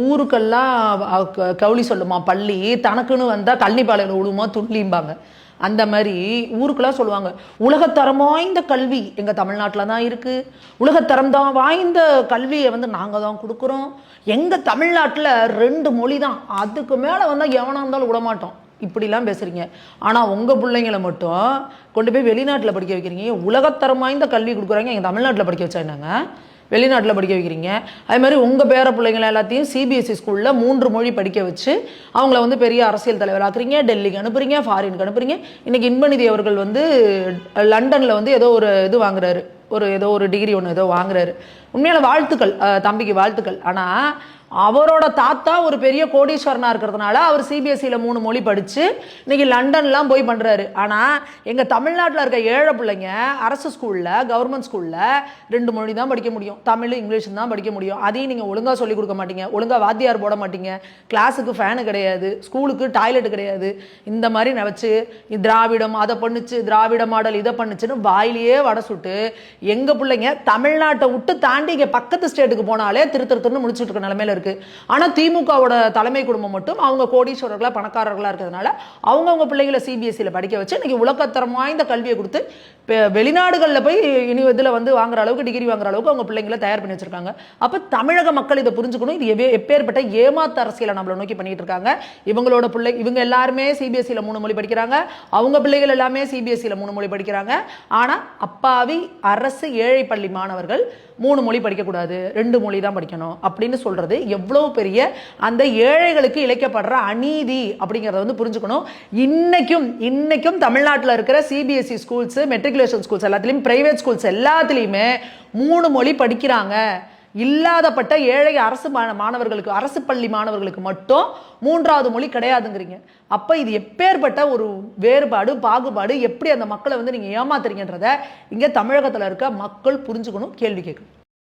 ஊருக்கெல்லாம் கவுளி சொல்லுமா பள்ளி, தனக்குன்னு வந்தால் கள்ளிப்பாளையில் விடுமா துள்ளிம்பாங்க. அந்த மாதிரி ஊருக்கெல்லாம் சொல்லுவாங்க, உலகத்தரம் வாய்ந்த கல்வி எங்கள் தமிழ்நாட்டில் தான் இருக்குது, உலகத்தரம் தான் வாய்ந்த கல்வியை நாங்கள் தான் கொடுக்குறோம், எங்கள் தமிழ்நாட்டில் 2 மொழி தான், அதுக்கு மேலே வந்தால் எவனாக இருந்தாலும் விடமாட்டோம், இப்படிலாம் பேசுகிறீங்க. ஆனால் உங்கள் பிள்ளைங்களை மட்டும் கொண்டு போய் வெளிநாட்டில் படிக்க வைக்கிறீங்க. உலகத்தரம் வாய்ந்த கல்வி கொடுக்குறாங்க, எங்கள் தமிழ்நாட்டில் படிக்க வச்சா என்னங்க, வெளிநாட்டில் படிக்க வைக்கிறீங்க. அதே மாதிரி உங்கள் பேர பிள்ளைங்களை எல்லாத்தையும் சிபிஎஸ்சி ஸ்கூலில் 3 மொழி படிக்க வச்சு அவங்கள பெரிய அரசியல் தலைவராக்குறீங்க, டெல்லிக்கு அனுப்புறீங்க, ஃபாரினுக்கு அனுப்புறீங்க. இன்றைக்கி இன்பநிதி அவர்கள் லண்டனில் ஏதோ ஒரு இது வாங்குறாரு, ஏதோ ஒரு டிகிரி ஒன்று ஏதோ வாங்குறாரு. உண்மையான வாழ்த்துக்கள், தம்பிக்கு வாழ்த்துக்கள். ஆனால் அவரோட தாத்தா ஒரு பெரிய கோடீஸ்வரனாக இருக்கிறதுனால அவர் சிபிஎஸ்சியில் 3 மொழி படித்து இன்னைக்கு லண்டன்லாம் போய் பண்ணுறாரு. ஆனால் எங்கள் தமிழ்நாட்டில் இருக்க ஏழை பிள்ளைங்க அரசு ஸ்கூலில், கவர்மெண்ட் ஸ்கூலில் 2 மொழி தான் படிக்க முடியும், தமிழ் இங்கிலீஷ் தான் படிக்க முடியும். அதையும் நீங்கள் ஒழுங்காக சொல்லிக் கொடுக்க மாட்டீங்க, ஒழுங்காக வாத்தியார் போட மாட்டீங்க, கிளாஸுக்கு ஃபேனு கிடையாது, ஸ்கூலுக்கு டாய்லெட்டு கிடையாது. இந்த மாதிரி நினச்சி திராவிடம் அதை பண்ணுச்சு, திராவிட மாடல் இதை பண்ணுச்சுன்னு வாயிலேயே வடை சுட்டு எங்கள் பிள்ளைங்க தமிழ்நாட்டை விட்டு தாண்டி இங்கே பக்கத்து ஸ்டேட்டுக்கு போனாலே திருத்தருன்னு முடிச்சுட்டு இருக்க நிலைமையில இருக்கு. ஆனா திமுகவோட தலைமை குடும்பம் மட்டும் அவங்க கோடீஸ்வரர்களா பணக்காரர்களா இருக்கிறதுனால அவங்க பிள்ளைகளை சிபிஎஸ்சியில் படிக்க வச்சு இன்னைக்கு உலகத்தரம் வாய்ந்த கல்வியை கொடுத்து வெளிநாடுகளில் போய் இனி இதில் வாங்குற அளவுக்கு, டிகிரி வாங்குற அளவுக்கு அவங்க பிள்ளைங்களை தயார் பண்ணி வச்சிருக்காங்க. அப்போ தமிழக மக்கள் இதை புரிஞ்சுக்கணும். இது எப்பேற்பட்ட ஏமாத்து அரசியலை நம்மளை நோக்கி பண்ணிட்டு இருக்காங்க. இவங்களோட பிள்ளை இவங்க எல்லாருமே சிபிஎஸ்சியில் 3 மொழி படிக்கிறாங்க, அவங்க பிள்ளைகள் எல்லாமே சிபிஎஸ்சியில் 3 மொழி படிக்கிறாங்க. ஆனால் அப்பாவி அரசு ஏழை பள்ளி மாணவர்கள் 3 மொழி படிக்கக்கூடாது, 2 மொழி தான் படிக்கணும் அப்படின்னு சொல்றது எவ்வளவு பெரிய அந்த ஏழைகளுக்கு இழைக்கப்படுற அநீதி அப்படிங்கிறத புரிஞ்சுக்கணும். இன்னைக்கும் தமிழ்நாட்டில் இருக்கிற சிபிஎஸ்சி ஸ்கூல்ஸ், மெட்ரிகுலேஷன் ஸ்கூல்ஸ் எல்லாத்துலேயும், பிரைவேட் ஸ்கூல்ஸ் எல்லாத்துலேயுமே 3 மொழி படிக்கிறாங்க. இல்லாதப்பட்ட ஏழை அரசு மாணவர்களுக்கு, அரசு பள்ளி மாணவர்களுக்கு மட்டும் 3வது மொழி கிடையாதுங்கிறீங்க. அப்போ இது எப்பேற்பட்ட ஒரு வேறுபாடு, பாகுபாடு, எப்படி அந்த மக்களை நீங்க ஏமாத்துறீங்கன்றத இங்கே தமிழகத்தில் இருக்க மக்கள் புரிஞ்சுக்கணும், கேள்வி கேட்கணும்.